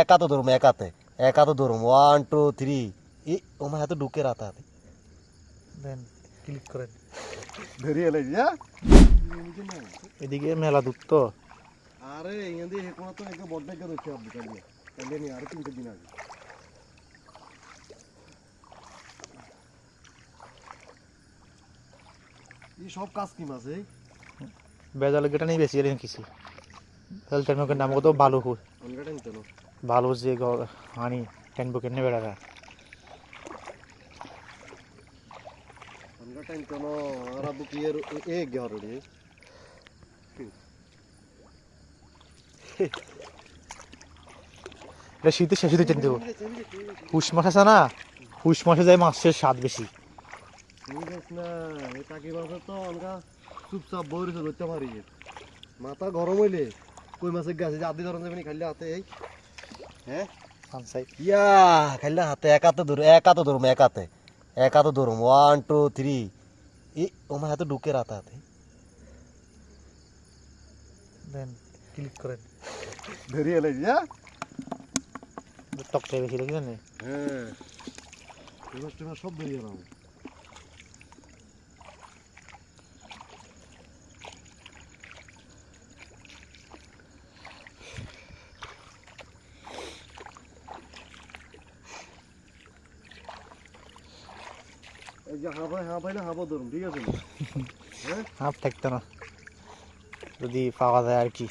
একাতে ধরুম একাতে ধরুম 1 2 3 ও মা এত ঢুকে রাতা দেন ক্লিক করেন। ধরিয়ে লাই যা এদিকে মেলা দুধ তো। আরে এখান দিয়ে কোনো তো একটা বড় একটা ধরছে আপনি কালিয়ে নি আর 3 দিন আগে এই সব কাজ কি মাছ এই বেজাল গেটা নেই বেশি এর কিছু তাহলে টাইমকে নাম কত ভালো হুর অনগাটা নিতে না ভালো যে হানি টাইমকে নে বেড়া অনগাটা নিতে না আর আবু কি এর এক গহর রে এটা শীতে শেষ হতে দেবো। পুষ মাস আছে না, পুষ মাসে যায় মাছের স্বাদ বেশি। বুঝছ না এই টাকি মাছ তো অনগা চুপচাপ বইরে ধরতে পারি মাথা গরম হইলে কই মাছের গাছে যে আদি ধরন যাবেনি খাইলে হাতে এই হ্যাঁ সানসাই ইয়া খাইলে হাতে একাতে ধরুম একাতে ধরুম 1 2 3 ও মা এত ঢুকে রাতা দেন ক্লিক করেন। ধরিয়ে লাই যা টকটাই বেশি লাগে জানেন। হ্যাঁ এই মাছটা সব ধরিয়ে নাও এই যে হ্যাঁ ভাই না হাবা ধরুন ঠিক আছে হ্যাঁ হাফ থাকতো না যদি পাওয়া যায় আর কি।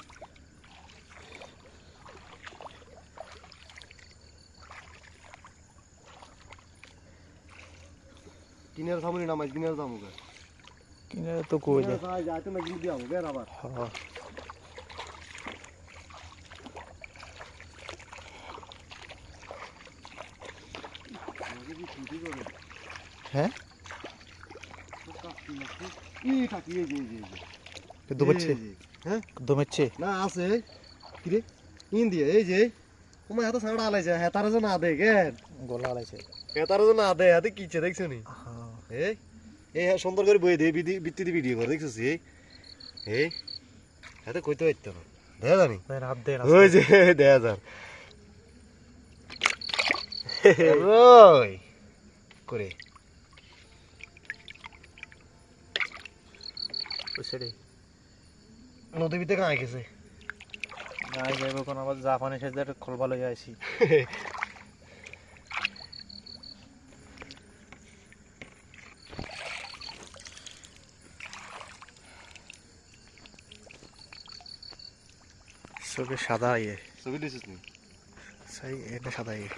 কিনার সামনে নামাই কিনার জামুগা কিনে তো কই যায়। যাইতে না গিয়ে দিও বের আবার হ্যাঁ ই কাকি এই যে দমেছে হ্যাঁ দমেছে না আছে কি রে ইন দিয়ে এই যে তোমার হাতে সাড়া আলাইছে হ্যাঁ তারা যে না দে কেন গলা আলাইছে হ্যাঁ তারা যে না দে হাতে কিছে দেখছো নি এই এই সুন্দর করে বই দে বিত্তি দি ভিডিও করে দেখছিস এই হাতে কইতে পারতো না দেখা জানি হাত দেন ওই যে দেখা যান ওই করে সেটাই নদী ভিতরে কাঁ গেছে গায়ে যাইব কোন আবার জাপানি সাথে খোল ভালো যাইছি। চোখে সাদা ইয়ে ছবি দিছিস নি সেই এটা সাদা ইয়ে